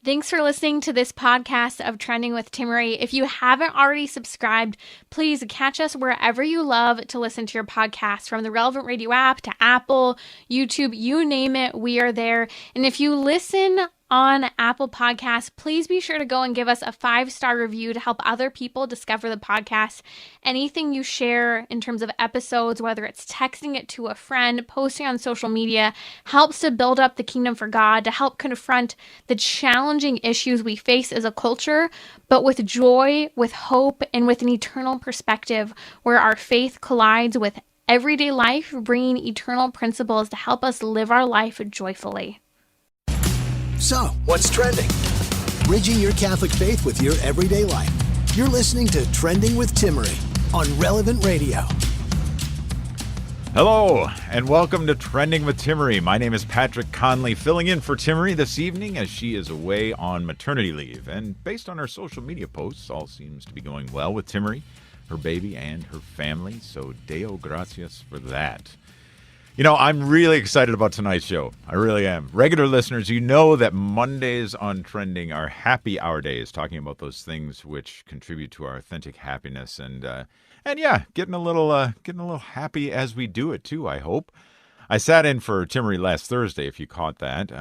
Thanks for listening to this podcast of Trending with Timmery. If you haven't already subscribed, please catch us wherever you love to listen to your podcast, from the Relevant Radio app to Apple, YouTube, you name it, we are there. And if you listen on Apple Podcasts, please be sure to go and give us a 5-star review to help other people discover the podcast. Anything you share in terms of episodes, whether it's texting it to a friend, posting on social media, helps to build up the kingdom for God, to help confront the challenging issues we face as a culture, but with joy, with hope, and with an eternal perspective where our faith collides with everyday life, bringing eternal principles to help us live our life joyfully. So, what's trending? Bridging your Catholic faith with your everyday life. You're listening to Trending with Timmery on Relevant Radio. Hello, and welcome to Trending with Timmery. My name is Patrick Conley, filling in for Timmery this evening as she is away on maternity leave. And based on her social media posts, all seems to be going well with Timmery, her baby, and her family. So Deo gracias for that. You know, I'm really excited about tonight's show. I really am. Regular listeners, you know that Mondays on Trending are happy hour days, talking about those things which contribute to our authentic happiness, and yeah, getting a little happy as we do it too, I hope. I sat in for Timmery last Thursday, if you caught that.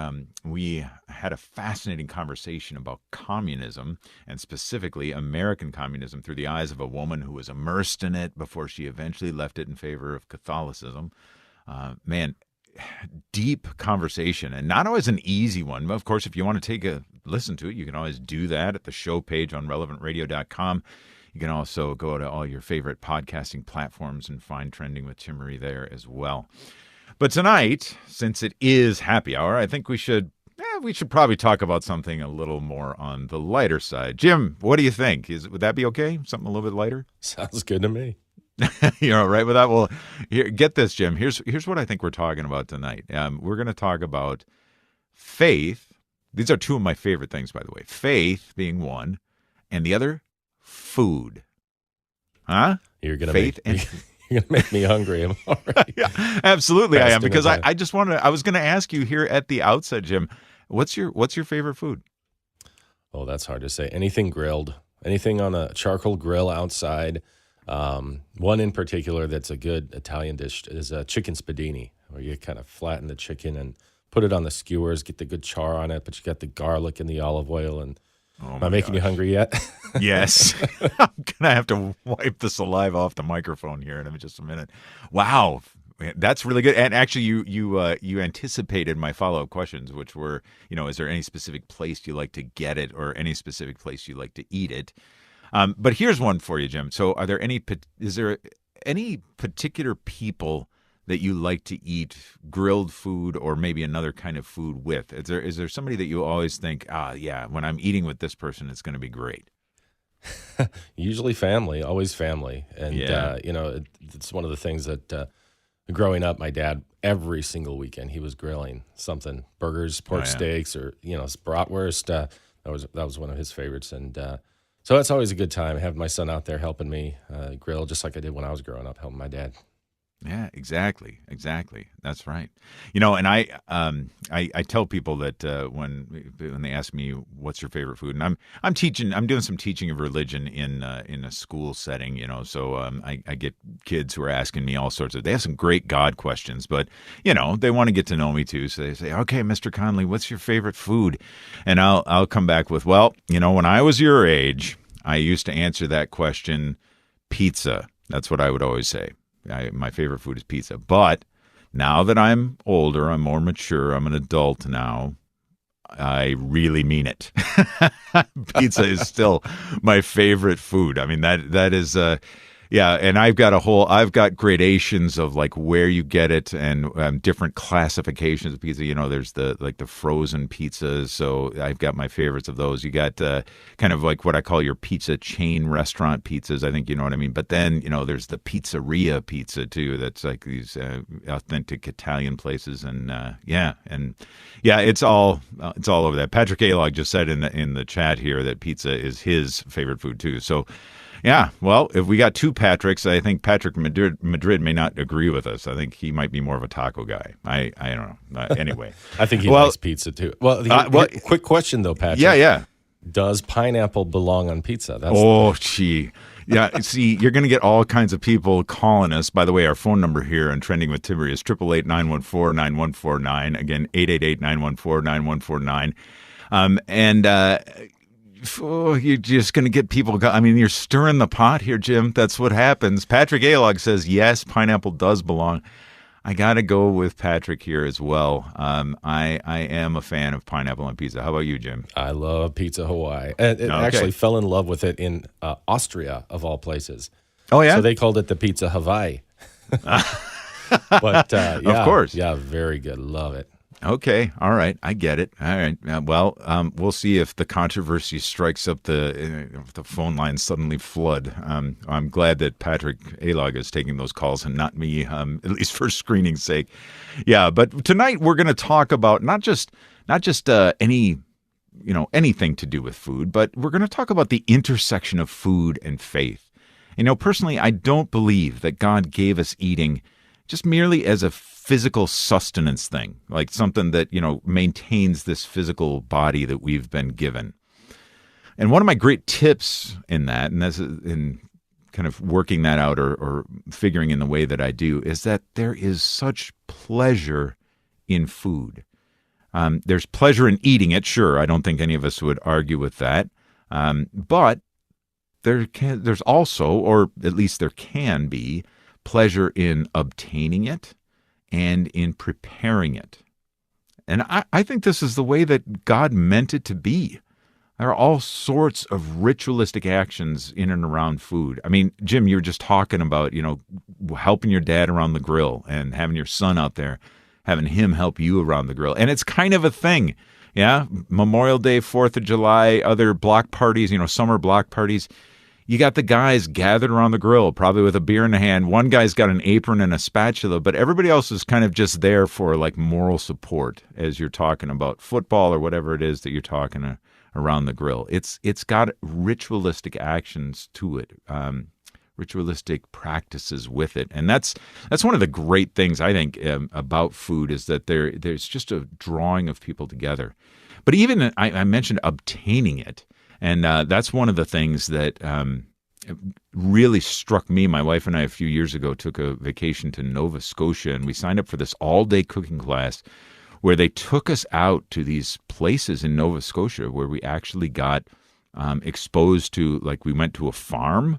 We had a fascinating conversation about communism, and specifically American communism, through the eyes of a woman who was immersed in it before she eventually left it in favor of Catholicism. Man, deep conversation, and not always an easy one. Of course, if you want to take a listen to it, you can always do that at the show page on relevantradio.com. You can also go to all your favorite podcasting platforms and find Trending with Timmery there as well. But tonight, since it is happy hour, I think we should probably talk about something a little more on the lighter side. Jim, what do you think? Would that be okay? Something a little bit lighter? Sounds good to me. You're all right with that? Well, here, get this, Jim. Here's what I think we're talking about tonight. We're going to talk about faith. These are two of my favorite things, by the way. Faith being one, and the other, food. Huh? You're going to make me hungry. I'm already yeah, absolutely I am, because away. I was going to ask you here at the outset, Jim, what's your favorite food? Oh, that's hard to say. Anything grilled, anything on a charcoal grill outside. One in particular that's a good Italian dish is a chicken spadini, where you kind of flatten the chicken and put it on the skewers, get the good char on it, but you got the garlic and the olive oil. And am I making you hungry yet? Yes. I'm going to have to wipe the saliva off the microphone here in just a minute. Wow. That's really good. And actually, you anticipated my follow-up questions, which were, is there any specific place you like to get it or any specific place you like to eat it? But here's one for you, Jim. So is there any particular people that you like to eat grilled food or maybe another kind of food with? Is there somebody that you always think, yeah, when I'm eating with this person, it's going to be great? Usually family, always family. And, yeah. It's one of the things that growing up, my dad, every single weekend, he was grilling something, burgers, pork steaks, or, bratwurst. That was one of his favorites. And, so it's always a good time having my son out there helping me grill, just like I did when I was growing up, helping my dad. Yeah, exactly. That's right. And I tell people that when they ask me what's your favorite food, and I'm doing some teaching of religion in a school setting, so I get kids who are asking me all sorts they have some great God questions, but they want to get to know me too. So they say, okay, Mr. Conley, what's your favorite food? And I'll come back with, well, when I was your age, I used to answer that question, pizza. That's what I would always say. My favorite food is pizza. But now that I'm older, I'm more mature, I'm an adult now, I really mean it. Pizza is still my favorite food. I mean, that is yeah, and I've got gradations of like where you get it and different classifications of pizza. There's the frozen pizzas. So I've got my favorites of those. You got kind of like what I call your pizza chain restaurant pizzas. I think you know what I mean. But then there's the pizzeria pizza too. That's like these authentic Italian places, and it's all over that. Patrick Alog just said in the chat here that pizza is his favorite food too. So. Yeah, well, if we got two Patricks, I think Patrick Madrid may not agree with us. I think he might be more of a taco guy. I don't know. Anyway. I think he likes pizza too. Well, quick question though, Patrick. Yeah. Does pineapple belong on pizza? Gee. Yeah, see, you're going to get all kinds of people calling us. By the way, our phone number here on Trending with Timmery is 888-914-9149. Again, 888-914-9149. You're just going to get people. You're stirring the pot here, Jim. That's what happens. Patrick Alog says, yes, pineapple does belong. I got to go with Patrick here as well. I am a fan of pineapple on pizza. How about you, Jim? I love Pizza Hawaii. And actually fell in love with it in Austria, of all places. Oh, yeah? So they called it the Pizza Hawaii. But, of course. Yeah, very good. Love it. Okay. All right. I get it. All right. We'll see if the controversy strikes up if the phone lines suddenly flood. I'm glad that Patrick Alog is taking those calls and not me, at least for screening's sake. Yeah. But tonight we're going to talk about not just anything to do with food, but we're going to talk about the intersection of food and faith. Personally, I don't believe that God gave us eating just merely as a physical sustenance thing, like something that, maintains this physical body that we've been given. And one of my great tips in that, and that's in kind of working that out or figuring in the way that I do, is that there is such pleasure in food. There's pleasure in eating it, sure. I don't think any of us would argue with that. But there's also, or at least there can be, pleasure in obtaining it and in preparing it. And I think this is the way that God meant it to be. There are all sorts of ritualistic actions in and around food. Jim, you were just talking about, helping your dad around the grill and having your son out there, having him help you around the grill. And it's kind of a thing. Yeah. Memorial Day, 4th of July, other block parties, summer block parties. You got the guys gathered around the grill, probably with a beer in the hand. One guy's got an apron and a spatula, but everybody else is kind of just there for like moral support as you're talking about football or whatever it is that you're talking around the grill. It's got ritualistic actions to it, ritualistic practices with it, and that's one of the great things I think about food is that there's just a drawing of people together. But even I mentioned obtaining it. And that's one of the things that really struck me. My wife and I a few years ago took a vacation to Nova Scotia, and we signed up for this all-day cooking class where they took us out to these places in Nova Scotia where we actually got exposed to, like we went to a farm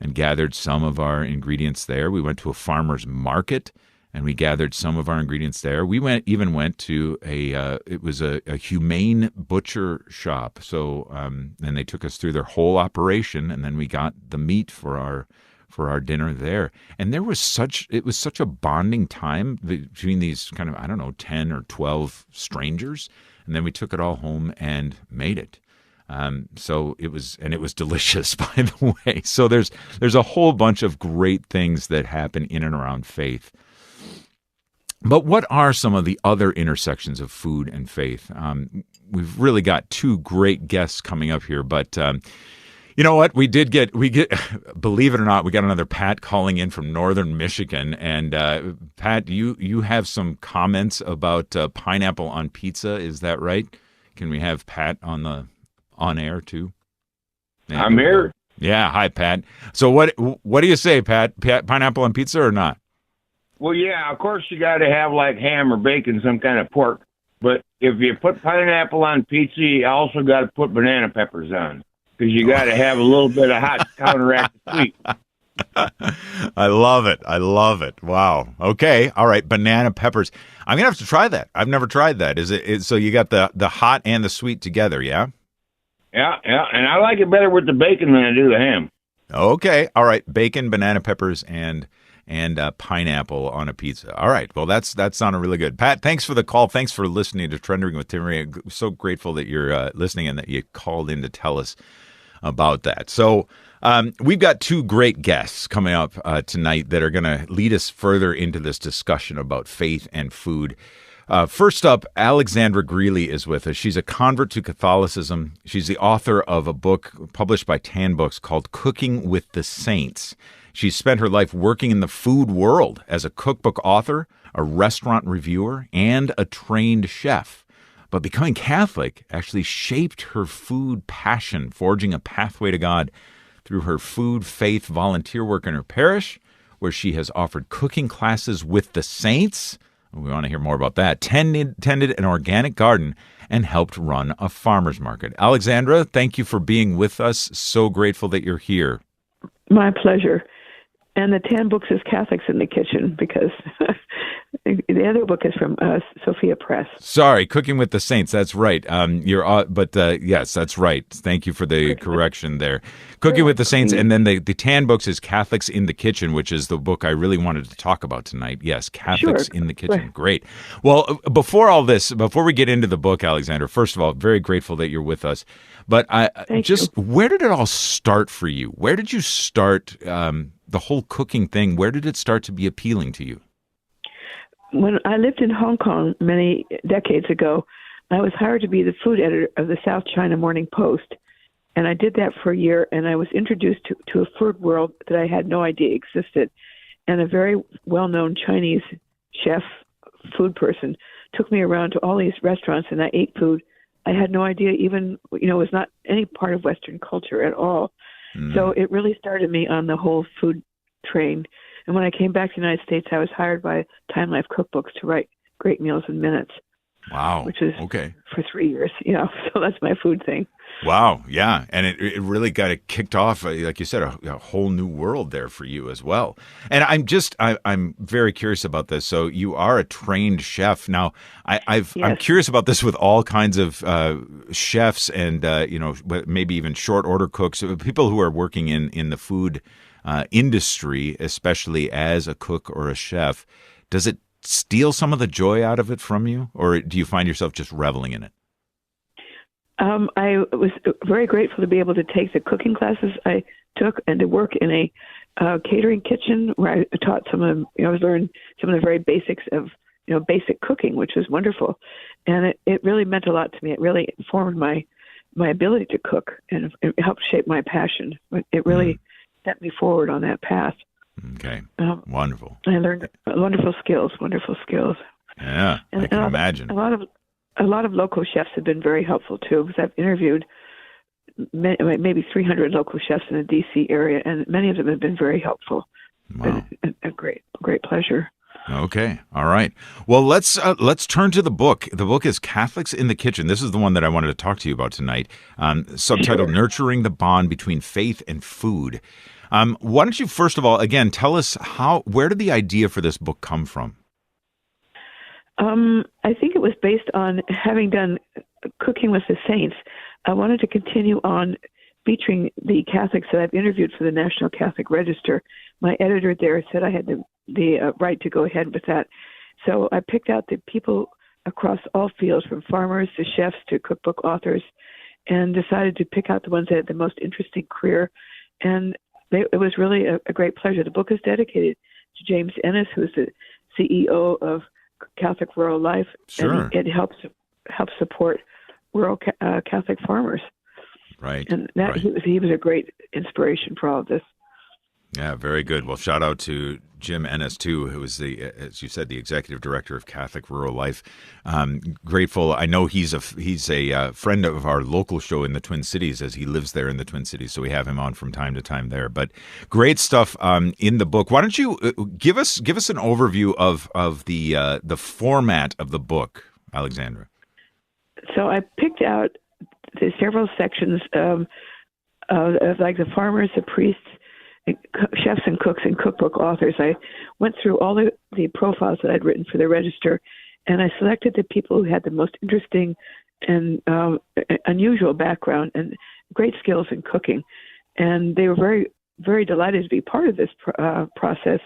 and gathered some of our ingredients there. We went to a farmer's market and we gathered some of our ingredients there. We went to it was a humane butcher shop. So, and they took us through their whole operation, and then we got the meat for our dinner there. And it was such a bonding time between these kind of, 10 or 12 strangers. And then we took it all home and made it. So it was delicious, by the way. So there's a whole bunch of great things that happen in and around faith. But what are some of the other intersections of food and faith? We've really got two great guests coming up here, but you know what? We get, believe it or not, we got another Pat calling in from northern Michigan. And Pat, you have some comments about pineapple on pizza. Is that right? Can we have Pat on air too? I'm here. Yeah. Hi, Pat. So what do you say, Pat? Pineapple on pizza or not? Well, yeah, of course you got to have like ham or bacon, some kind of pork. But if you put pineapple on pizza, you also got to put banana peppers on because you got to have a little bit of hot to counteract the sweet. I love it. Wow. Okay. All right. Banana peppers. I'm gonna have to try that. I've never tried that. So you got the hot and the sweet together? Yeah. Yeah. And I like it better with the bacon than I do the ham. Okay. All right. Bacon, banana peppers, and pineapple on a pizza. All right. Well, that sounded really good. Pat, thanks for the call. Thanks for listening to Trending with Timmery. I'm so grateful that you're listening and that you called in to tell us about that. So we've got two great guests coming up tonight that are going to lead us further into this discussion about faith and food. First up, Alexandra Greeley is with us. She's a convert to Catholicism. She's the author of a book published by Tan Books called Cooking with the Saints. She's spent her life working in the food world as a cookbook author, a restaurant reviewer, and a trained chef. But becoming Catholic actually shaped her food passion, forging a pathway to God through her food faith volunteer work in her parish, where she has offered cooking classes with the saints. We want to hear more about that. Tended an organic garden and helped run a farmer's market. Alexandra, thank you for being with us. So grateful that you're here. My pleasure. And the Tan Books is Catholics in the Kitchen, because the other book is from Sophia Press. Sorry, Cooking with the Saints. That's right. Yes, that's right. Thank you for the correction there. Cooking with the Saints, and then the Tan Books is Catholics in the Kitchen, which is the book I really wanted to talk about tonight. Yes, Catholics in the Kitchen. Right. Great. Well, before we get into the book, Alexandra, first of all, very grateful that you're with us. But where did it all start for you? Where did you start the whole cooking thing? Where did it start to be appealing to you? When I lived in Hong Kong many decades ago, I was hired to be the food editor of the South China Morning Post. And I did that for a year, and I was introduced to a food world that I had no idea existed. And a very well-known Chinese chef, food person, took me around to all these restaurants, and I ate food I had no idea even, was not any part of Western culture at all. Mm. So it really started me on the whole food train. And when I came back to the United States, I was hired by Time Life Cookbooks to write Great Meals in Minutes. Wow. Which is for 3 years. So that's my food thing. Wow. Yeah. And it really got it kicked off, like you said, a whole new world there for you as well. And I'm very curious about this. So you are a trained chef. Now, I'm curious about this with all kinds of chefs and, maybe even short order cooks, people who are working in the food industry, especially as a cook or a chef. Does it steal some of the joy out of it from you, or do you find yourself just reveling in it? I was very grateful to be able to take the cooking classes I took and to work in a catering kitchen where I taught I learned some of the very basics of, basic cooking, which was wonderful. And it really meant a lot to me. It really informed my ability to cook, and it helped shape my passion. It really set me forward on that path. Okay. Wonderful. I learned wonderful skills. Yeah, I can imagine. A lot of local chefs have been very helpful too, because I've interviewed maybe 300 local chefs in the D.C. area, and many of them have been very helpful. Wow. A great pleasure. Okay. All right. Well, let's turn to the book. The book is Catholics in the Kitchen. This is the one that I wanted to talk to you about tonight. Subtitled Nurturing the Bond Between Faith and Food. Why don't you, first of all, again, tell us where did the idea for this book come from? I think it was based on having done Cooking with the Saints. I wanted to continue on featuring the Catholics that I've interviewed for the National Catholic Register. My editor there said I had the right to go ahead with that. So I picked out the people across all fields, from farmers to chefs to cookbook authors, and decided to pick out the ones that had the most interesting career. And it was really a great pleasure. The book is dedicated to James Ennis, who's the CEO of Catholic Rural Life, sure. And it helps support rural Catholic farmers. Right. And that he was a great inspiration for all of this. Yeah, very good. Well, shout out to Jim Ennis, too, who is as you said, the executive director of Catholic Rural Life. Grateful. I know he's a friend of our local show in the Twin Cities, as he lives there in the Twin Cities, so we have him on from time to time there. But great stuff in the book. Why don't you give us an overview of the format of the book, Alexandra? So I picked out the several sections of like the farmers, the priests, chefs and cooks and cookbook authors. I went through all the profiles that I'd written for the Register, and I selected the people who had the most interesting and unusual background and great skills in cooking. And they were very, very delighted to be part of this process.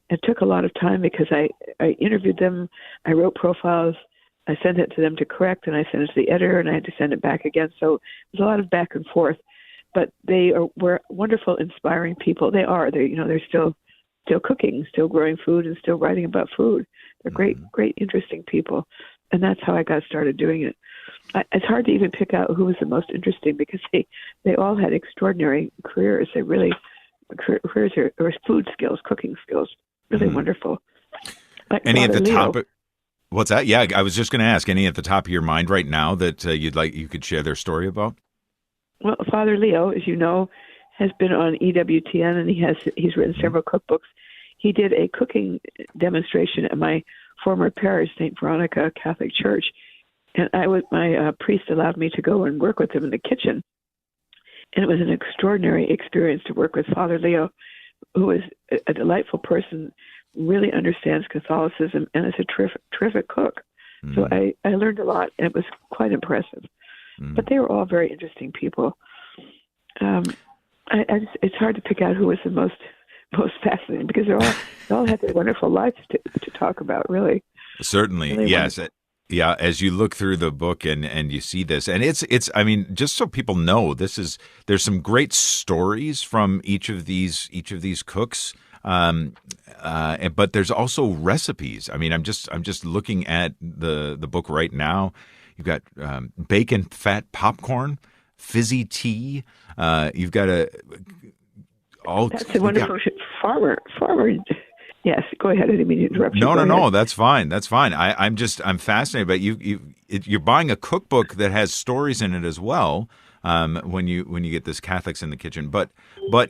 It took a lot of time because I interviewed them, I wrote profiles, I sent it to them to correct, and I sent it to the editor, and I had to send it back again. So it was a lot of back and forth. But they were wonderful, inspiring people. They're still still cooking, still growing food, and still writing about food. They're great, great, interesting people. And that's how I got started doing it. It's hard to even pick out who was the most interesting because they all had extraordinary careers. They really, careers or food skills, cooking skills, really wonderful. Like Any Father at the Leo. top? What's that? Yeah, I was just going to ask. Any at the top of your mind right now that you could share their story about? Well, Father Leo, as you know, has been on EWTN, and he's written several cookbooks. He did a cooking demonstration at my former parish, St. Veronica Catholic Church, and my priest allowed me to go and work with him in the kitchen, and it was an extraordinary experience to work with Father Leo, who is a delightful person, really understands Catholicism, and is a terrific cook. So I learned a lot, and it was quite impressive. But they were all very interesting people. It's hard to pick out who was the most fascinating because they all had their wonderful lives to talk about. Really, certainly, really yes. wonderful. Yeah, as you look through the book and you see this, and it's I mean, just so people know, there's some great stories from each of these cooks. But there's also recipes. I mean, I'm just looking at the book right now. You've got bacon fat popcorn, fizzy tea. You've got That's a wonderful farmer. Yes, go ahead. I didn't mean to interrupt you. No. That's fine. I'm fascinated. But you're buying a cookbook that has stories in it as well. When you get this Catholics in the Kitchen, but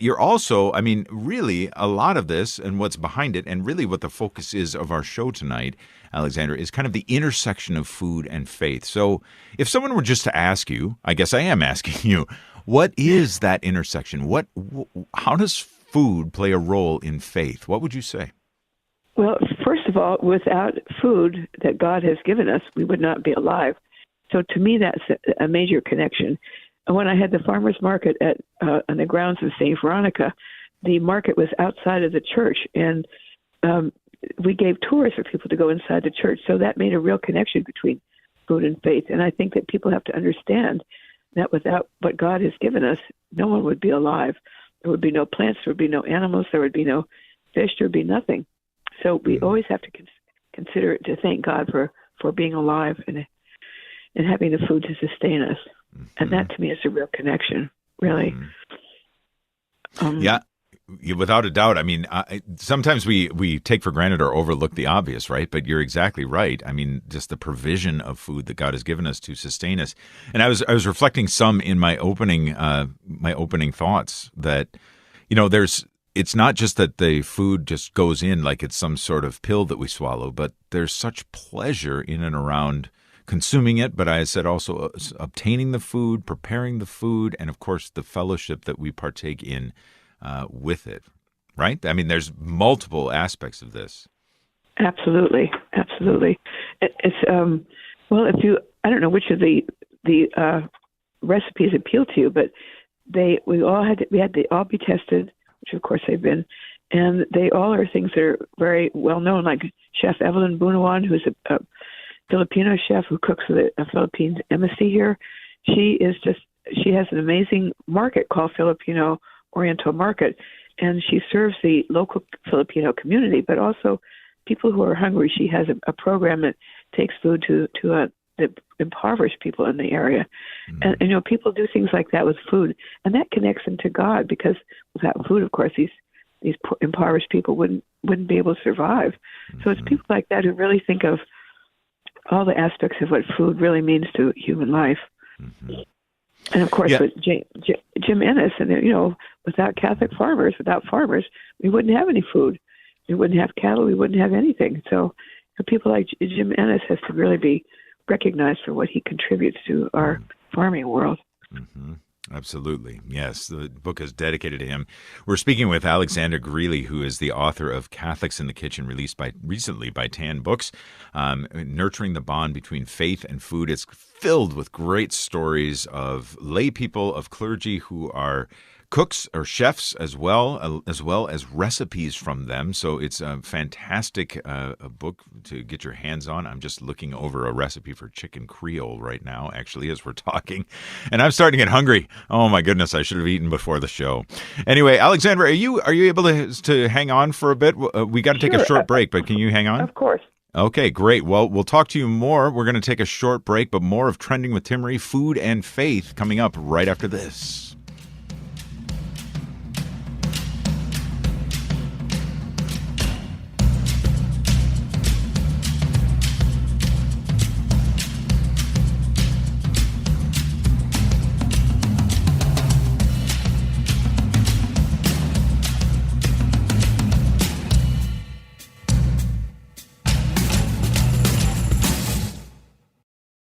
you're also, I mean, really a lot of this and what's behind it, and really what the focus is of our show tonight, Alexandra, is kind of the intersection of food and faith. So, if someone were just to ask you, I guess I am asking you, what is that intersection? How does food play a role in faith? What would you say? Well, first of all, without food that God has given us, we would not be alive. So to me, that's a major connection. And when I had the farmers market on the grounds of St. Veronica, the market was outside of the church, and we gave tours for people to go inside the church. So that made a real connection between food and faith. And I think that people have to understand that without what God has given us, no one would be alive. There would be no plants, there would be no animals, there would be no fish, there would be nothing. So we always have to consider to thank God for being alive and having the food to sustain us. And that to me is a real connection, really. Yeah, without a doubt. I mean, sometimes we take for granted or overlook the obvious, right? But you're exactly right. I mean, just the provision of food that God has given us to sustain us. And I was reflecting some in my opening thoughts that, it's not just that the food just goes in like it's some sort of pill that we swallow, but there's such pleasure in and around consuming it, but I said also obtaining the food, preparing the food, and of course the fellowship that we partake in with it, right? I mean, there's multiple aspects of this. Absolutely. It's well, I don't know which of the recipes appeal to you, but we had to all be tested, which of course they've been, and they all are things that are very well known, like Chef Evelyn Bunawan, who's a Filipino chef who cooks for the Philippines embassy here. She has an amazing market called Filipino Oriental Market, and she serves the local Filipino community, but also people who are hungry. She has a program that takes food to the impoverished people in the area. And people do things like that with food, and that connects them to God, because without food, of course, these impoverished people wouldn't be able to survive. So it's people like that who really think of all the aspects of what food really means to human life. And of course, with Jim Ennis, and without Catholic farmers, we wouldn't have any food. We wouldn't have cattle. We wouldn't have anything. So people like Jim Ennis has to really be recognized for what he contributes to our farming world. Absolutely. Yes, the book is dedicated to him. We're speaking with Alexandra Greeley, who is the author of Catholics in the Kitchen, released recently by Tan Books, nurturing the bond between faith and food. It's filled with great stories of lay people, of clergy who are cooks or chefs as well as recipes from them. So it's a fantastic a book to get your hands on. I'm just looking over a recipe for chicken Creole right now, actually, as we're talking. And I'm starting to get hungry. Oh, my goodness. I should have eaten before the show. Anyway, Alexandra, are you able to hang on for a bit? We got to take a short break, but can you hang on? Of course. Okay, great. Well, we'll talk to you more. We're going to take a short break, but more of Trending with Timmerie, food and faith coming up right after this.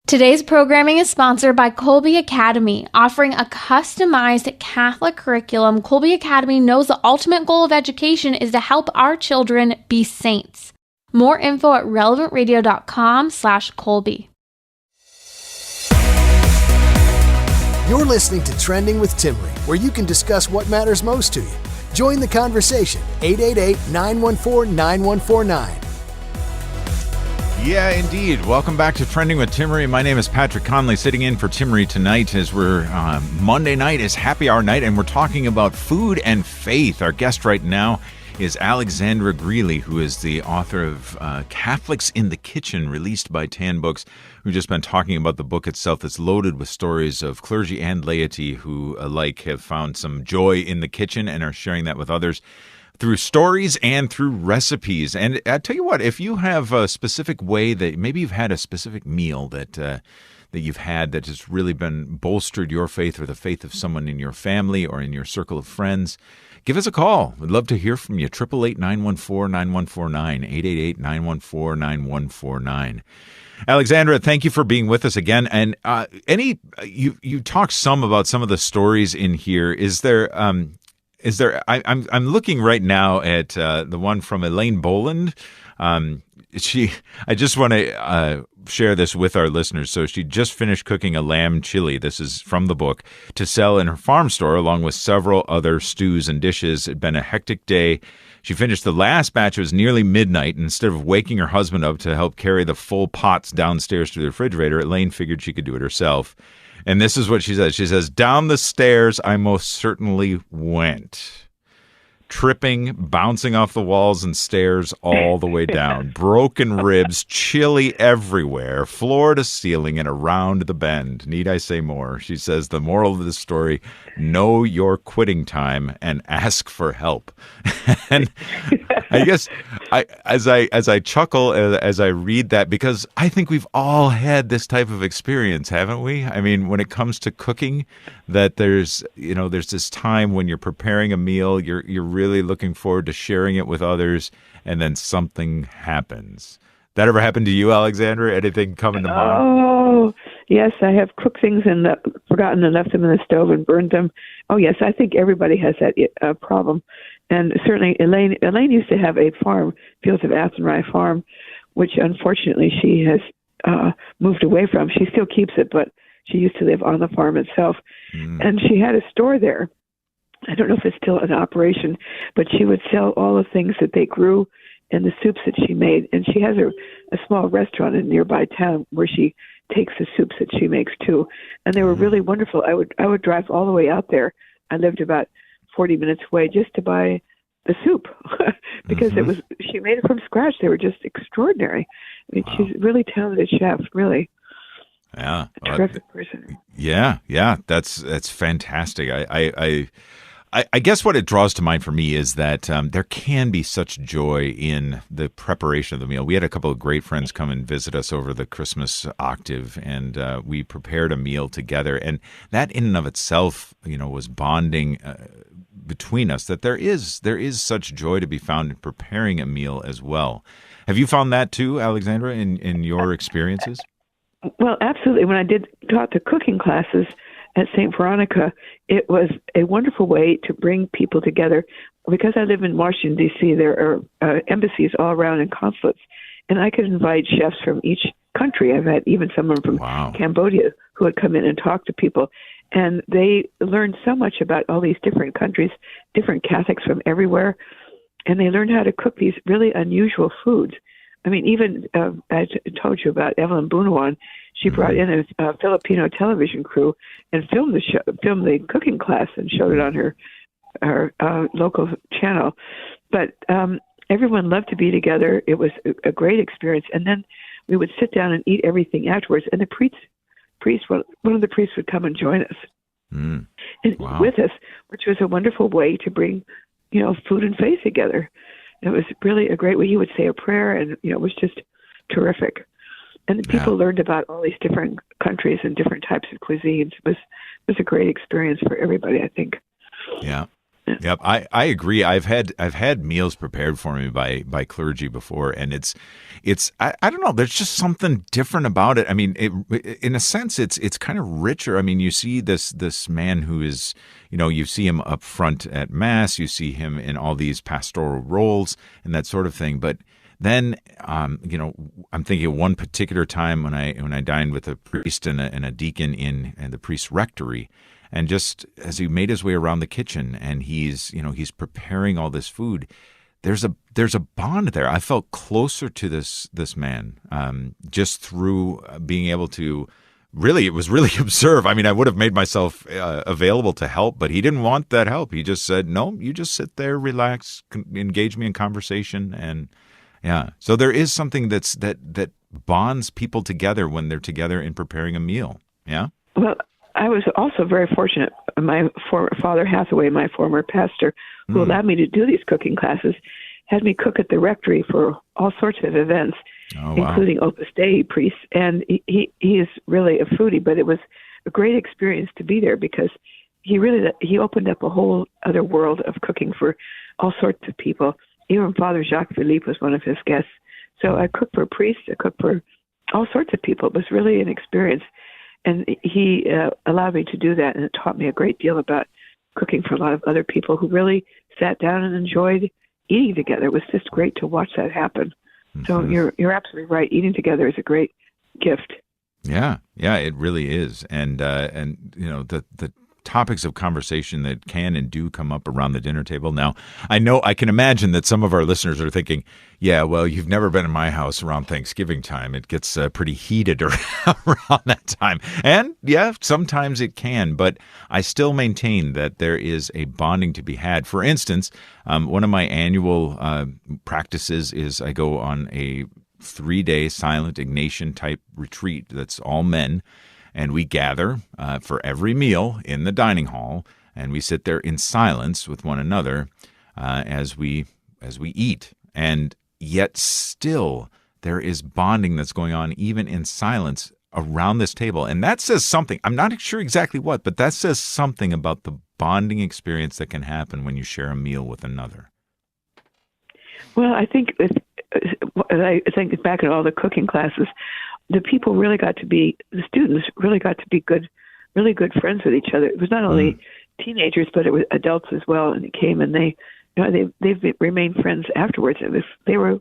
Today's programming is sponsored by Colby Academy, offering a customized Catholic curriculum. Colby Academy knows the ultimate goal of education is to help our children be saints. More info at relevantradio.com/Colby. You're listening to Trending with Timmerie, where you can discuss what matters most to you. Join the conversation, 888-914-9149. Yeah, indeed. Welcome back to Trending with Timmerie. My name is Patrick Conley, sitting in for Timmerie tonight as we're Monday night is happy hour night, and we're talking about food and faith. Our guest right now is Alexandra Greeley, who is the author of Catholics in the Kitchen, released by Tan Books. We've just been talking about the book itself that's loaded with stories of clergy and laity who alike have found some joy in the kitchen and are sharing that with others through stories and through recipes. And I tell you what, if you have a specific way that maybe you've had a specific meal that you've had that has really been bolstered your faith or the faith of someone in your family or in your circle of friends, give us a call. We'd love to hear from you. 888-914-9149, 888-914-9149. Alexandra, thank you for being with us again. And you talked some about some of the stories in here. Is there? I'm looking right now at the one from Elaine Boland. I just want to share this with our listeners. So she just finished cooking a lamb chili. This is from the book to sell in her farm store, along with several other stews and dishes. It'd been a hectic day. She finished the last batch. It was nearly midnight. And instead of waking her husband up to help carry the full pots downstairs to the refrigerator, Elaine figured she could do it herself. And this is what she says. She says, "Down the stairs I most certainly went. Tripping, bouncing off the walls and stairs all the way down. Broken ribs, chili everywhere, floor to ceiling and around the bend. Need I say more?" She says, "The moral of this story, know your quitting time and ask for help." And I guess as I chuckle as I read that, because I think we've all had this type of experience, haven't we? I mean, when it comes to cooking, that there's this time when you're preparing a meal, you're really looking forward to sharing it with others, and then something happens. That ever happened to you, Alexandra? Anything coming to mind? Oh, yes, I have cooked things and forgotten and left them in the stove and burned them. Oh, yes, I think everybody has that problem. And certainly Elaine used to have a farm, Fields of Athenry farm, which unfortunately she has moved away from. She still keeps it, but she used to live on the farm itself. And she had a store there. I don't know if it's still in operation, but she would sell all the things that they grew and the soups that she made. And she has a small restaurant in a nearby town where she takes the soups that she makes too. And they were really wonderful. I would drive all the way out there. I lived about 40 minutes away just to buy the soup because she made it from scratch. They were just extraordinary. I mean, she's a really talented chef, really. Yeah. A terrific person. Yeah. That's fantastic. I guess what it draws to mind for me is that there can be such joy in the preparation of the meal. We had a couple of great friends come and visit us over the Christmas octave, and we prepared a meal together. And that in and of itself, was bonding between us, that there is such joy to be found in preparing a meal as well. Have you found that too, Alexandra, in your experiences? Well, absolutely. When I taught the cooking classes at St. Veronica, it was a wonderful way to bring people together. Because I live in Washington, D.C., there are embassies all around and consulates, and I could invite chefs from each country. I've had even someone from Cambodia who would come in and talk to people. and they learned so much about all these different countries, different Catholics from everywhere, and they learned how to cook these really unusual foods. I mean, even I told you about Evelyn Bunawan. She brought in a Filipino television crew and filmed the cooking class and showed it on her local channel. But everyone loved to be together. It was a great experience. And then we would sit down and eat everything afterwards. And one of the priests would come and join us and with us, which was a wonderful way to bring, food and faith together. It was really a great way. He would say a prayer, and it was just terrific. And the people learned about all these different countries and different types of cuisines. It was a great experience for everybody, I think. Yeah. Yep, I agree. I've had meals prepared for me by clergy before, and it's I don't know. There's just something different about it. I mean, in a sense, it's kind of richer. I mean, you see this man who is, you see him up front at Mass, you see him in all these pastoral roles and that sort of thing. But then, I'm thinking of one particular time when I dined with a priest and a deacon in the priest's rectory. And just as he made his way around the kitchen and he's preparing all this food, there's a bond there. I felt closer to this man just through being able to it was really observe. I mean, I would have made myself available to help, but he didn't want that help. He just said, no, you just sit there, relax, engage me in conversation. And yeah, so there is something that bonds people together when they're together in preparing a meal. Yeah. Well, I was also very fortunate. My Father Hathaway, my former pastor, who allowed me to do these cooking classes, had me cook at the rectory for all sorts of events, including Opus Dei priests. And he is really a foodie, but it was a great experience to be there because he opened up a whole other world of cooking for all sorts of people. Even Father Jacques Philippe was one of his guests. So I cooked for priests, I cooked for all sorts of people. It was really an experience. And he allowed me to do that, and it taught me a great deal about cooking for a lot of other people who really sat down and enjoyed eating together. It was just great to watch that happen. Mm-hmm. So you're absolutely right. Eating together is a great gift. Yeah, it really is. And the topics of conversation that can and do come up around the dinner table. Now, I can imagine that some of our listeners are thinking, yeah, well, you've never been in my house around Thanksgiving time. It gets pretty heated around that time. And yeah, sometimes it can, but I still maintain that there is a bonding to be had. For instance, one of my annual practices is I go on a 3-day silent Ignatian type retreat that's all men. And we gather for every meal in the dining hall, and we sit there in silence with one another as we eat. And yet still there is bonding that's going on even in silence around this table. And that says something. I'm not sure exactly what, but that says something about the bonding experience that can happen when you share a meal with another. Well, I think back at all the cooking classes, the students really got to be really good friends with each other. It was not only teenagers, but it was adults as well. And it came, and they've remained friends afterwards. They were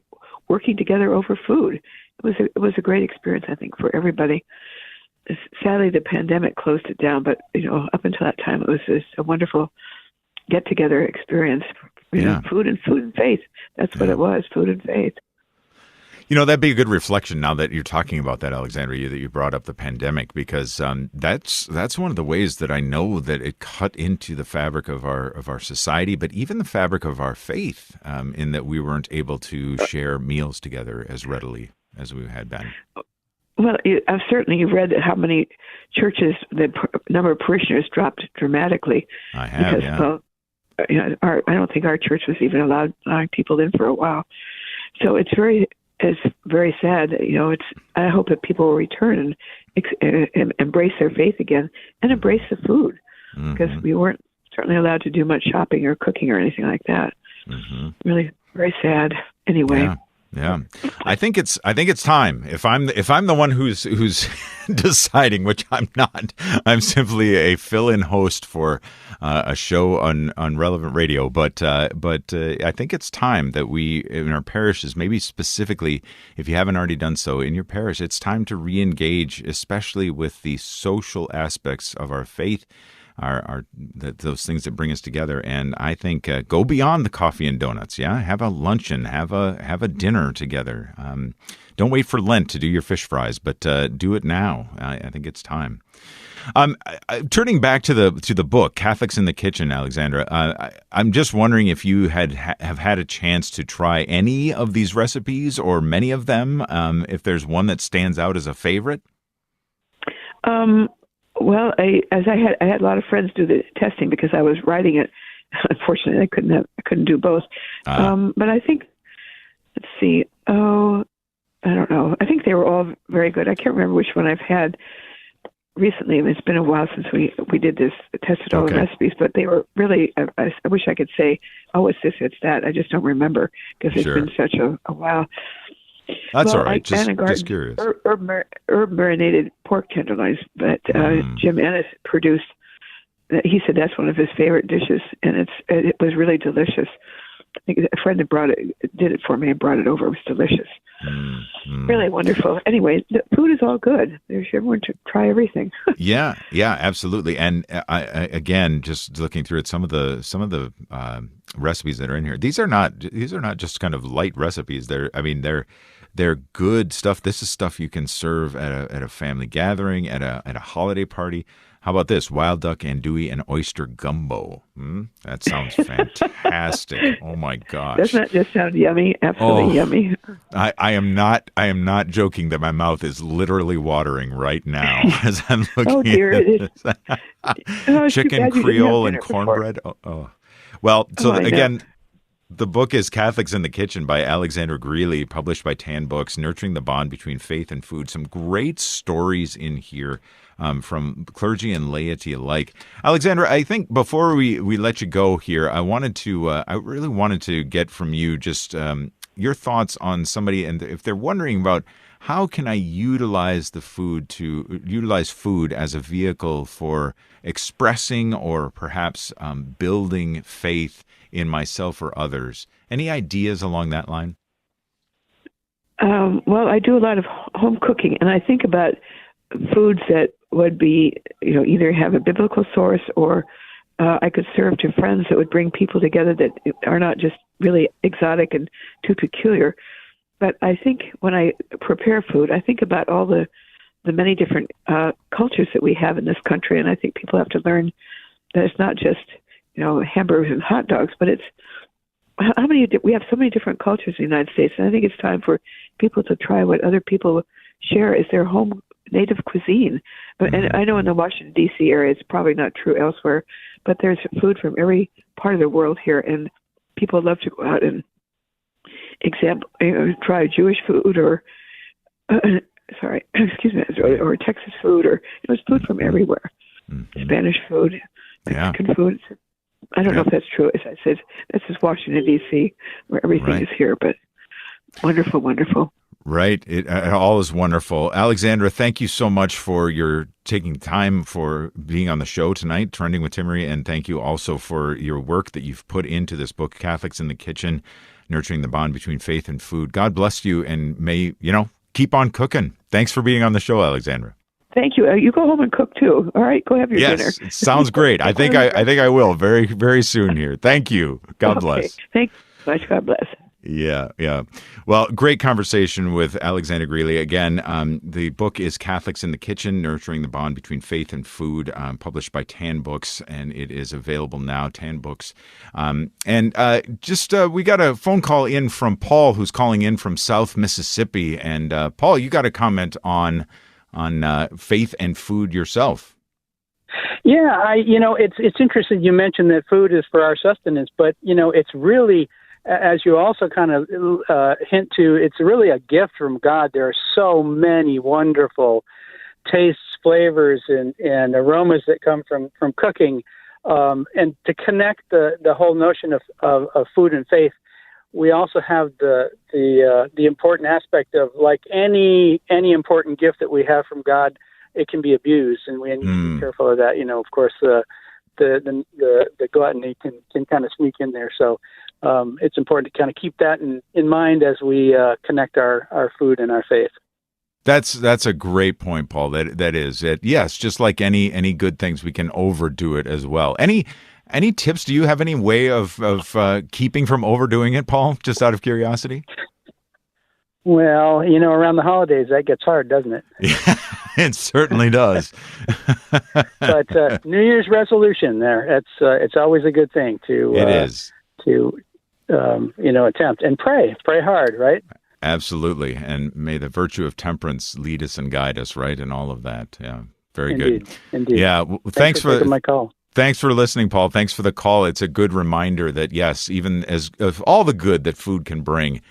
working together over food. It was a great experience, I think, for everybody. Sadly, the pandemic closed it down, but up until that time, it was just a wonderful get-together experience. Food and faith. That's what it was. Food and faith. That'd be a good reflection now that you're talking about that, Alexandra, that you brought up the pandemic, because that's one of the ways that I know that it cut into the fabric of our society, but even the fabric of our faith, in that we weren't able to share meals together as readily as we had been. Well, I've certainly read how many churches, the number of parishioners dropped dramatically. I have, because, I don't think our church was even allowing people in for a while. So it's very sad. I hope that people will return and embrace their faith again and embrace the food, because we weren't certainly allowed to do much shopping or cooking or anything like that. Really very sad. Anyway. Yeah, I think it's time. If I'm the one who's deciding, which I'm not, I'm simply a fill-in host for a show on Relevant Radio. But I think it's time that we in our parishes, maybe specifically, if you haven't already done so in your parish, it's time to re-engage, especially with the social aspects of our faith. Those things that bring us together, and I think go beyond the coffee and donuts. Yeah, have a luncheon, have a dinner together. Don't wait for Lent to do your fish fries, but do it now. I think it's time. Turning back to the book, Catholics in the Kitchen, Alexandra. I'm just wondering if you have had a chance to try any of these recipes or many of them. If there's one that stands out as a favorite. Well, I had a lot of friends do the testing because I was writing it. Unfortunately, I couldn't do both. But I think, let's see. Oh, I don't know. I think they were all very good. I can't remember which one I've had recently. It's been a while since we did this, tested all the recipes, but they were really. I wish I could say, oh, it's this, it's that. I just don't remember because it's been such a while. That's all right. Just curious. Herb marinated pork tenderloins that Jim Ennis produced. He said that's one of his favorite dishes, and it was really delicious. I think a friend had did it for me and brought it over. It was delicious. Really wonderful. Anyway, the food is all good. There's everyone to try everything. Yeah, absolutely. And I again, just looking through it, some of the recipes that are in here, these are not just kind of light recipes. They're good stuff. This is stuff you can serve at a family gathering, at a holiday party. How about this? Wild duck andouille and oyster gumbo. That sounds fantastic. Oh my gosh. Doesn't that just sound yummy? Absolutely yummy. I am not joking that my mouth is literally watering right now as I'm looking oh dear, at this. Chicken Creole and cornbread. Well, so again, the book is Catholics in the Kitchen by Alexandra Greeley, published by Tan Books, nurturing the bond between faith and food. Some great stories in here from clergy and laity alike. Alexandra, I think before we let you go here, I really wanted to get from you just your thoughts on somebody, and if they're wondering about how can I utilize food as a vehicle for expressing or perhaps building faith in myself or others. Any ideas along that line? Well, I do a lot of home cooking, and I think about foods that would be, either have a biblical source or I could serve to friends that would bring people together that are not just really exotic and too peculiar. But I think when I prepare food, I think about all the many different cultures that we have in this country, and I think people have to learn that it's not just hamburgers and hot dogs, but it's we have so many different cultures in the United States, and I think it's time for people to try what other people share as their home native cuisine. And I know in the Washington, D.C. area, it's probably not true elsewhere, but there's food from every part of the world here, and people love to go out and try Jewish food or or Texas food, or it's food from everywhere. Spanish food, Mexican food. I don't know if that's true. As I said, this is Washington, D.C., where everything is here, but wonderful, wonderful. Right. It all is wonderful. Alexandra, thank you so much for your taking time for being on the show tonight, Trending with Timmerie, and thank you also for your work that you've put into this book, Catholics in the Kitchen, Nurturing the Bond Between Faith and Food. God bless you, and may, keep on cooking. Thanks for being on the show, Alexandra. Thank you. You go home and cook too. All right, go have your dinner. Yes, it sounds great. I think I will very, very soon here. Thank you. God bless. Thanks so much. God bless. Yeah. Well, great conversation with Alexandra Greeley. Again, the book is Catholics in the Kitchen, Nurturing the Bond Between Faith and Food, published by Tan Books, and it is available now, Tan Books. We got a phone call in from Paul, who's calling in from South Mississippi. And Paul, you got a comment on faith and food yourself. Yeah, it's interesting you mentioned that food is for our sustenance, but, it's really, as you also kind of hint to, it's really a gift from God. There are so many wonderful tastes, flavors, and aromas that come from cooking. And to connect the whole notion of food and faith, we also have the important aspect of, like any important gift that we have from God, it can be abused, and we need to be careful of that. Of course, the gluttony can kind of sneak in there. So it's important to kind of keep that in mind as we connect our food and our faith. That's a great point, Paul. That is it. Yes, just like any good things, we can overdo it as well. Any tips? Do you have any way of keeping from overdoing it, Paul? Just out of curiosity. Well, around the holidays that gets hard, doesn't it? Yeah, it certainly does. But New Year's resolution, it's always a good thing to. It is to attempt and pray hard, right? Absolutely. And may the virtue of temperance lead us and guide us, right? And all of that. Yeah. Very Indeed. good. Indeed. Yeah. Well, thanks for taking my call. Thanks for listening, Paul. Thanks for the call. It's a good reminder that, yes, even as of all the good that food can bring,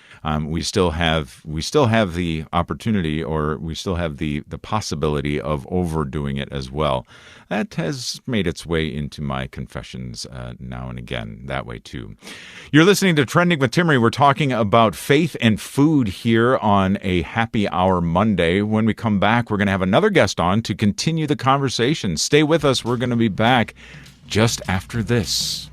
we still have the opportunity, or we still have the possibility of overdoing it as well. That has made its way into my confessions now and again, that way too. You're listening to Trending with Timmery. We're talking about faith and food here on a Happy Hour Monday. When we come back, we're going to have another guest on to continue the conversation. Stay with us. We're going to be back just after this.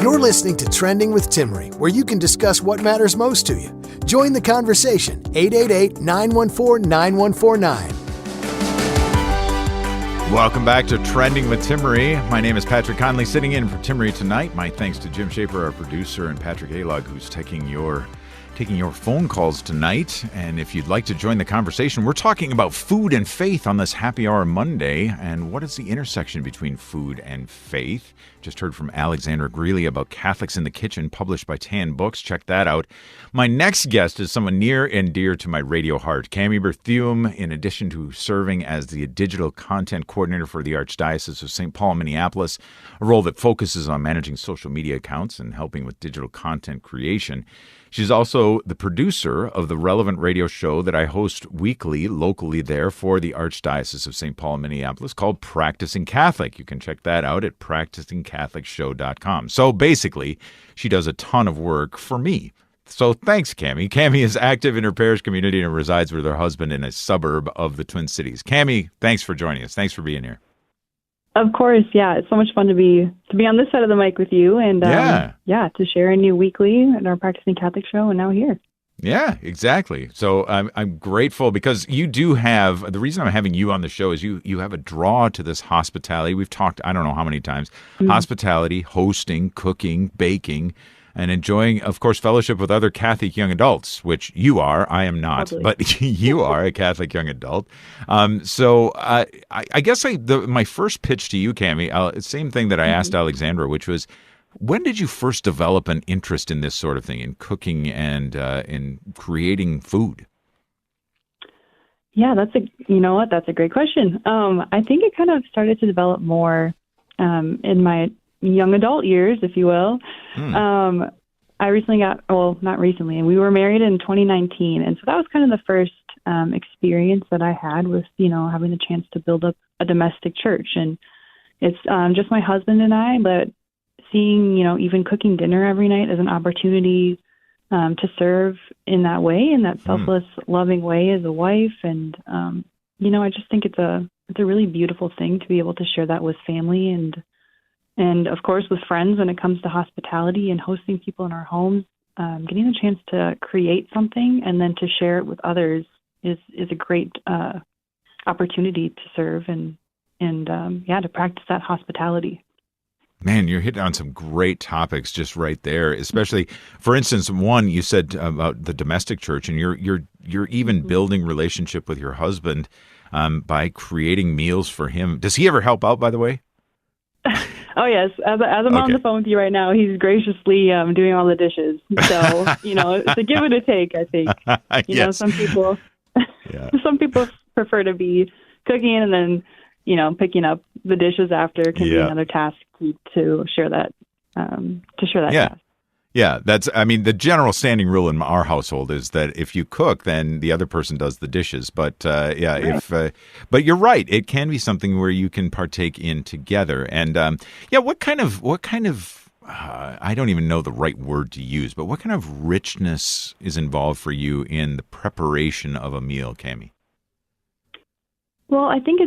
You're listening to Trending with Timmery, where you can discuss what matters most to you. Join the conversation, 888-914-9149. Welcome back to Trending with Timmery. My name is Patrick Conley, sitting in for Timmery tonight. My thanks to Jim Schaefer, our producer, and Patrick Alog, who's taking your phone calls tonight. And if you'd like to join the conversation, we're talking about food and faith on this Happy Hour Monday. And what is the intersection between food and faith? Just heard from Alexandra Greeley about Catholics in the Kitchen, published by Tan Books. Check that out. My next guest is someone near and dear to my radio heart. Cami Berthiaumeto, in addition to serving as the digital content coordinator for the Archdiocese of St. Paul, Minneapolis, a role that focuses on managing social media accounts and helping with digital content creation. She's also the producer of the relevant radio show that I host weekly locally there for the Archdiocese of St. Paul, Minneapolis, called Practicing Catholic. You can check that out at practicingcatholicshow.com. So basically, she does a ton of work for me. So thanks, Cami. Cami is active in her parish community and resides with her husband in a suburb of the Twin Cities. Cami, thanks for joining us. Thanks for being here. Of course, yeah. It's so much fun to be on this side of the mic with you, and to share a new weekly in our Practicing Catholic show, and now here. Yeah, exactly. So I'm grateful because you do have, the reason I'm having you on the show is you have a draw to this hospitality. We've talked, I don't know how many times, hospitality, hosting, cooking, baking, and enjoying, of course, fellowship with other Catholic young adults, which you are. I am not, but you are a Catholic young adult. So I guess my first pitch to you, Cami, same thing that I asked Alexandra, which was, when did you first develop an interest in this sort of thing, in cooking and in creating food? Yeah, that's a great question. I think it kind of started to develop more in my young adult years, if you will. I recently not recently, and we were married in 2019. And so that was kind of the first experience that I had with, having the chance to build up a domestic church. And it's just my husband and I, but seeing, even cooking dinner every night as an opportunity to serve in that way, in that selfless, loving way as a wife. And, I just think it's a really beautiful thing to be able to share that with family and of course with friends when it comes to hospitality and hosting people in our homes. Getting the chance to create something and then to share it with others is a great opportunity to serve and to practice that hospitality. Man, you're hitting on some great topics just right there. Especially, for instance, one you said about the domestic church, and you're even building relationship with your husband by creating meals for him. Does he ever help out, by the way? Oh yes, as I'm on the phone with you right now, he's graciously doing all the dishes. So it's a give and a take. I think Yes. Some people, some people prefer to be cooking and then picking up the dishes after can be another task to share that task. Yeah, the general standing rule in our household is that if you cook, then the other person does the dishes. But but you're right, it can be something where you can partake in together. And what kind of I don't even know the right word to use, but what kind of richness is involved for you in the preparation of a meal, Cami? Well, I think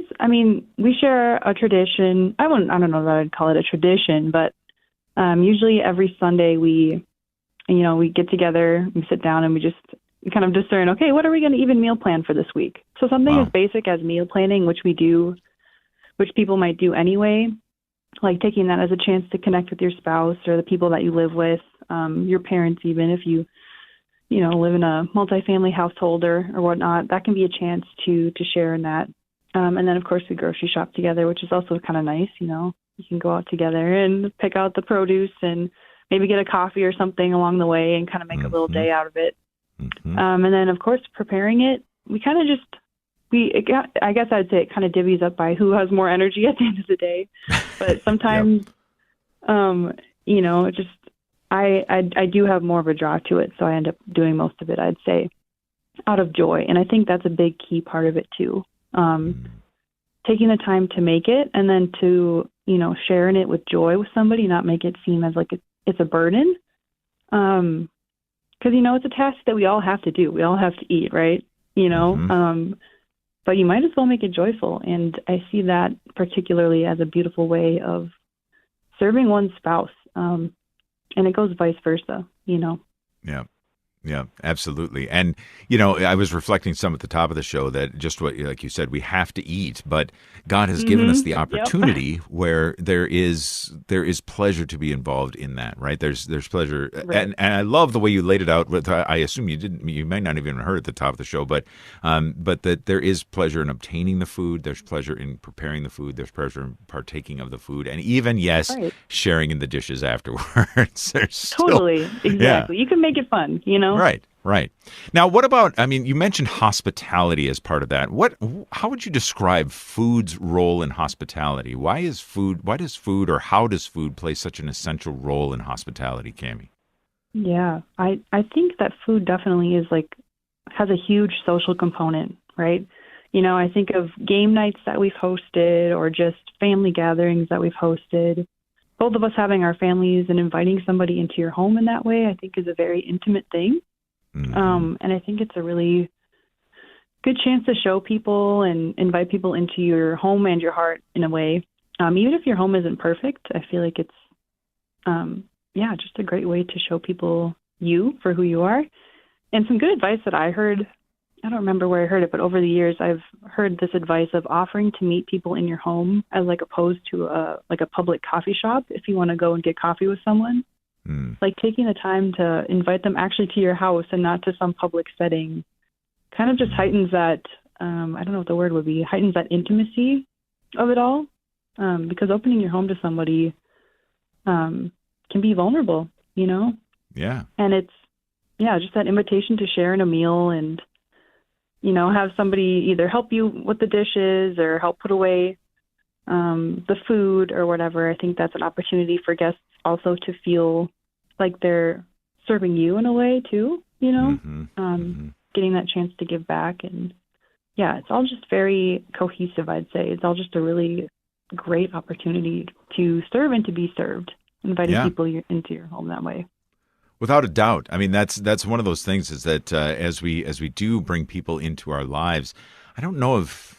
we share a tradition. I don't know that I'd call it a tradition, but usually every Sunday we get together, we sit down and we just kind of discern, okay, what are we going to even meal plan for this week? So something as basic as meal planning, which people might do anyway, like taking that as a chance to connect with your spouse or the people that you live with, your parents, even if you live in a multifamily household or whatnot, that can be a chance to share in that. And then, of course, we grocery shop together, which is also kind of nice. You can go out together and pick out the produce and maybe get a coffee or something along the way and kind of make a little day out of it. And then, of course, preparing it, we kind of I guess I'd say it kind of divvies up by who has more energy at the end of the day. But sometimes, I do have more of a draw to it, so I end up doing most of it, I'd say, out of joy. And I think that's a big key part of it, too. Taking the time to make it and then to, sharing it with joy with somebody, not make it seem as like it's a burden. Because, it's a task that we all have to do. We all have to eat, right? But you might as well make it joyful. And I see that particularly as a beautiful way of serving one's spouse. And it goes vice versa, Yeah. Yeah, absolutely. And, I was reflecting some at the top of the show that just like you said, we have to eat, but God has given us the opportunity where there is pleasure to be involved in that, right? There's pleasure. Right. And I love the way you laid it out. I assume you may not even have heard at the top of the show, but that there is pleasure in obtaining the food. There's pleasure in preparing the food. There's pleasure in partaking of the food. And even, sharing in the dishes afterwards. Totally. Exactly. Yeah. You can make it fun, Right. Now, what about, you mentioned hospitality as part of that. How would you describe food's role in hospitality? Why does food or how does food play such an essential role in hospitality, Cami? Yeah, I think that food definitely has a huge social component, right? I think of game nights that we've hosted or just family gatherings that we've hosted. Both of us having our families and inviting somebody into your home in that way, I think, is a very intimate thing. And I think it's a really good chance to show people and invite people into your home and your heart in a way. Even if your home isn't perfect, I feel like it's, just a great way to show people you for who you are. And some good advice that I heard, I don't remember where I heard it, but over the years I've heard this advice of offering to meet people in your home as opposed to a public coffee shop if you want to go and get coffee with someone. Like taking the time to invite them actually to your house and not to some public setting kind of just heightens that, I don't know what the word would be, heightens that intimacy of it all. Because opening your home to somebody can be vulnerable, Yeah. And it's, just that invitation to share in a meal and, have somebody either help you with the dishes or help put away the food or whatever. I think that's an opportunity for guests also to feel like they're serving you in a way too, getting that chance to give back. And it's all just very cohesive, I'd say. It's all just a really great opportunity to serve and to be served, inviting people into your home that way. Without a doubt. That's one of those things is that as we do bring people into our lives, I don't know if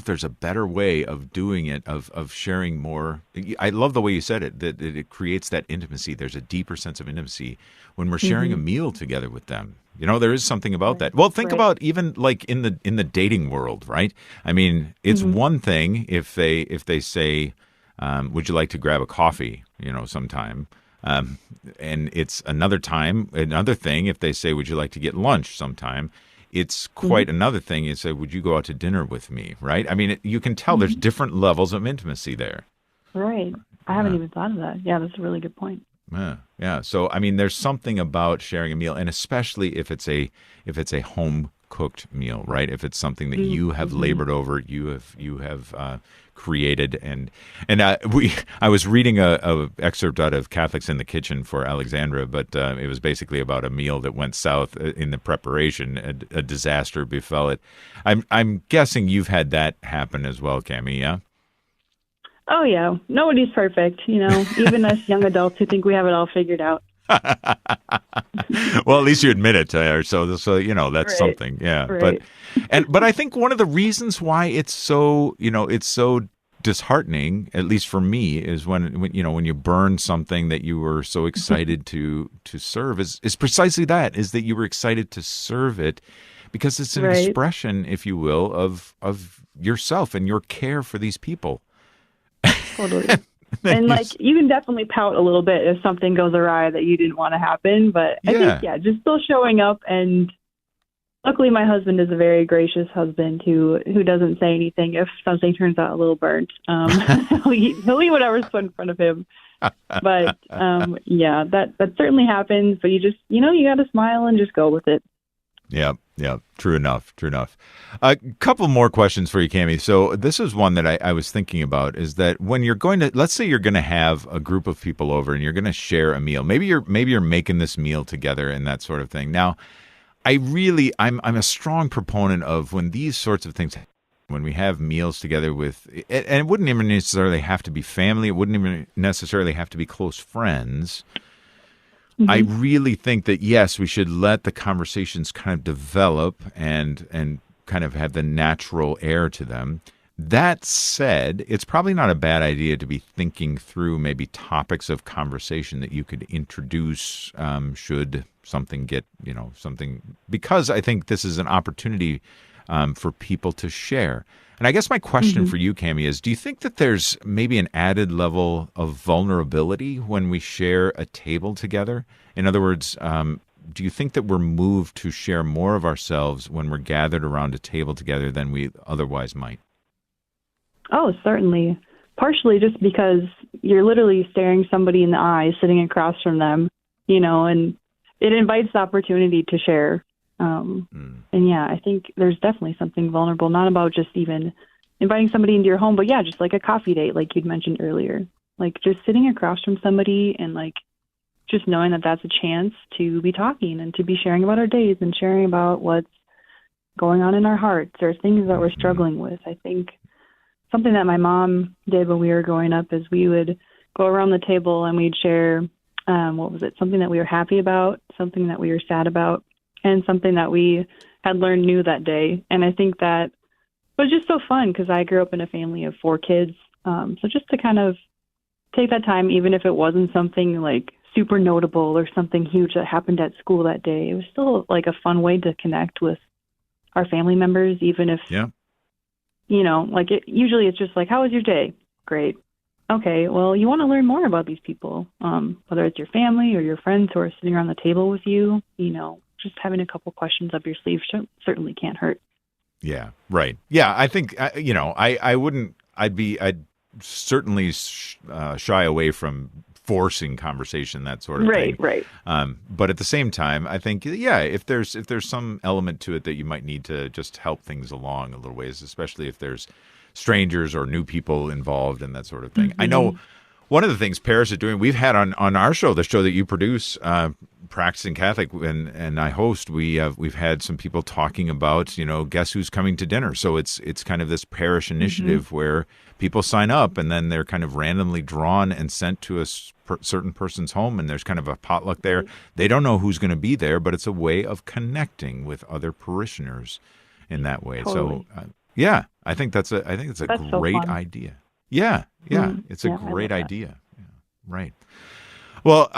there's a better way of doing it, of sharing more. I love the way you said it, that it creates that intimacy. There's a deeper sense of intimacy when we're sharing a meal together with them. There is something about that. Well, think about even like in the dating world, right? It's one thing if they say, would you like to grab a coffee, sometime? And it's another thing if they say, would you like to get lunch sometime? It's quite another thing. You say, would you go out to dinner with me? Right? You can tell there's different levels of intimacy there. Right. I haven't even thought of that. Yeah, that's a really good point. Yeah, yeah. So I mean, there's something about sharing a meal, and especially if it's a home cooked meal, right? If it's something that you have labored over, you have created, and I was reading a excerpt out of Catholics in the Kitchen for Alexandra, but it was basically about a meal that went south in the preparation. A disaster befell it. I'm guessing you've had that happen as well, Cami. Yeah. Oh, yeah. Nobody's perfect, even us young adults who think we have it all figured out. Well, at least you admit it, so that's Right. something. Yeah. Right. But I think one of the reasons why it's so, it's so disheartening, at least for me, is when you burn something that you were so excited to serve is precisely that, is that you were excited to serve it because it's an Right. expression, if you will, of yourself and your care for these people. Totally. And you can definitely pout a little bit if something goes awry that you didn't want to happen. But I think, just still showing up. And luckily my husband is a very gracious husband who doesn't say anything if something turns out a little burnt. He'll eat whatever's put in front of him. But that certainly happens. But you just, you got to smile and just go with it. Yeah. True enough. A couple more questions for you, Cami. So this is one that I was thinking about, is that when you're going to, let's say you're going to have a group of people over and you're going to share a meal. Maybe you're making this meal together and that sort of thing. Now, I'm a strong proponent of when these sorts of things, when we have meals together with, and it wouldn't even necessarily have to be family. It wouldn't even necessarily have to be close friends. I really think that, yes, we should let the conversations kind of develop and kind of have the natural air to them. That said, it's probably not a bad idea to be thinking through maybe topics of conversation that you could introduce should something get, something, because I think this is an opportunity for people to share. And I guess my question for you, Cami, is, do you think that there's maybe an added level of vulnerability when we share a table together? In other words, do you think that we're moved to share more of ourselves when we're gathered around a table together than we otherwise might? Oh, certainly. Partially just because you're literally staring somebody in the eye, sitting across from them, and it invites the opportunity to share. And yeah, I think there's definitely something vulnerable, not about just even inviting somebody into your home, but yeah, just like a coffee date, like you'd mentioned earlier, like just sitting across from somebody and just knowing that that's a chance to be talking and to be sharing about our days and sharing about what's going on in our hearts or things that we're struggling with. I think something that my mom did when we were growing up is we would go around the table and we'd share, something that we were happy about, something that we were sad about, and something that we had learned new that day. And I think that was just so fun because I grew up in a family of 4 kids. So just to kind of take that time, even if it wasn't something super notable or something huge that happened at school that day, it was still a fun way to connect with our family members, even if, usually it's just how was your day? Great. Okay, well, you want to learn more about these people, whether it's your family or your friends who are sitting around the table with you, just having a couple questions up your sleeve certainly can't hurt. Yeah, right. Yeah, I think, I'd certainly shy away from forcing conversation, that sort of thing. Right. But at the same time, I think, if there's some element to it that you might need to just help things along a little ways, especially if there's strangers or new people involved and that sort of thing. I know one of the things Paris is doing, we've had on our show, the show that you produce, Practicing Catholic, and I host, we've had some people talking about, guess who's coming to dinner. So it's kind of this parish initiative where people sign up and then they're kind of randomly drawn and sent to a certain person's home, and there's kind of a potluck there. They don't know who's going to be there, but it's a way of connecting with other parishioners in that way. Totally. So I think it's a That's great so fun. idea. Yeah, it's a Yeah, I great love that. idea. Yeah, right. Well,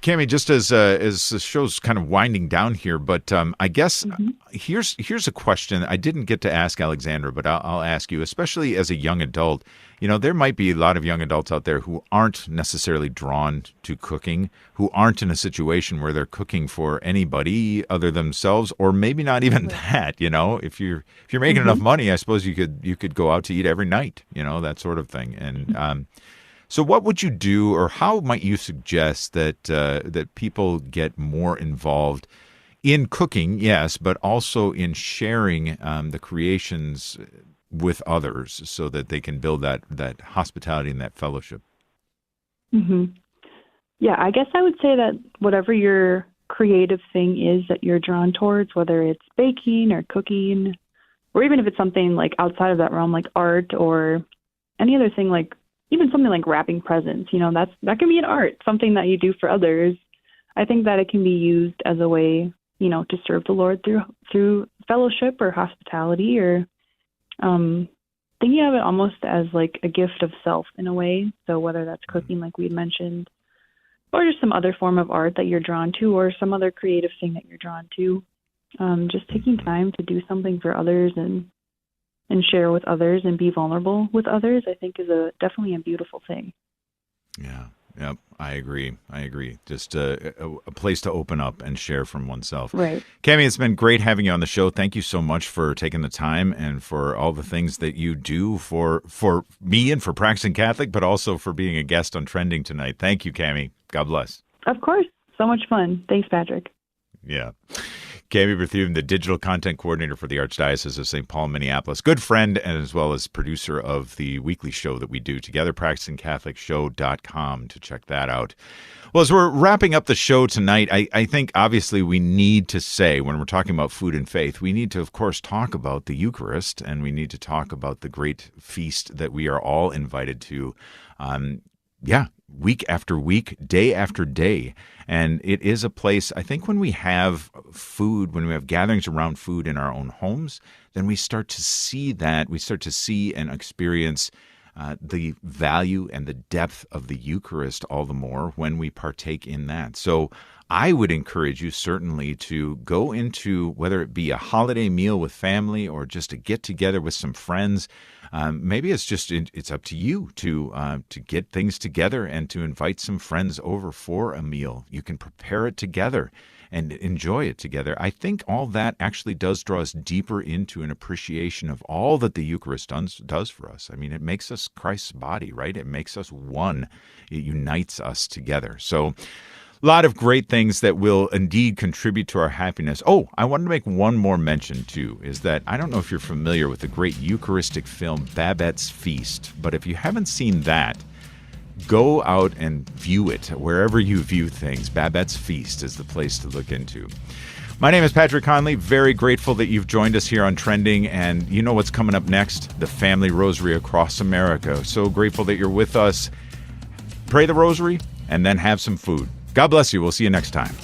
Cami, just as the show's kind of winding down here, but I guess here's a question I didn't get to ask Alexandra, but I'll ask you, especially as a young adult. There might be a lot of young adults out there who aren't necessarily drawn to cooking, who aren't in a situation where they're cooking for anybody other than themselves, or maybe not even that. If you're making enough money, I suppose you could go out to eat every night, that sort of thing. And So what would you do, or how might you suggest that people get more involved in cooking, yes, but also in sharing the creations with others so that they can build that hospitality and that fellowship? Mm-hmm. Yeah, I guess I would say that whatever your creative thing is that you're drawn towards, whether it's baking or cooking, or even if it's something like outside of that realm, like art or any other thing, like even something like wrapping presents, that can be an art, something that you do for others. I think that it can be used as a way, to serve the Lord through fellowship or hospitality, or thinking of it almost as like a gift of self in a way. So whether that's cooking, like we mentioned, or just some other form of art that you're drawn to, or some other creative thing that you're drawn to, just taking time to do something for others and share with others and be vulnerable with others, I think is definitely a beautiful thing. Yeah. Yep. I agree. Just a place to open up and share from oneself. Right. Cami, it's been great having you on the show. Thank you so much for taking the time and for all the things that you do for me and for Practicing Catholic, but also for being a guest on Trending tonight. Thank you, Cami. God bless. Of course. So much fun. Thanks, Patrick. Yeah. Cami Berthiaumeto, the digital content coordinator for the Archdiocese of St. Paul, Minneapolis, good friend, and as well as producer of the weekly show that we do together, practicingcatholicshow.com to check that out. Well, as we're wrapping up the show tonight, I think obviously we need to say, when we're talking about food and faith, we need to, of course, talk about the Eucharist, and we need to talk about the great feast that we are all invited to. Week after week, day after day. And it is a place, I think, when we have food, when we have gatherings around food in our own homes, then we start to see that. We start to see and experience the value and the depth of the Eucharist all the more when we partake in that. So I would encourage you certainly to go into, whether it be a holiday meal with family or just a get together with some friends. Maybe it's up to you to get things together and to invite some friends over for a meal. You can prepare it together and enjoy it together. I think all that actually does draw us deeper into an appreciation of all that the Eucharist does for us. I mean, it makes us Christ's body, right? It makes us one. It unites us together. So a lot of great things that will indeed contribute to our happiness. Oh, I wanted to make one more mention, too, is that I don't know if you're familiar with the great Eucharistic film Babette's Feast, but if you haven't seen that, go out and view it wherever you view things. Babette's Feast is the place to look into. My name is Patrick Conley. Very grateful that you've joined us here on Trending, and you know what's coming up next? The Family Rosary across America. So grateful that you're with us. Pray the Rosary and then have some food. God bless you. We'll see you next time.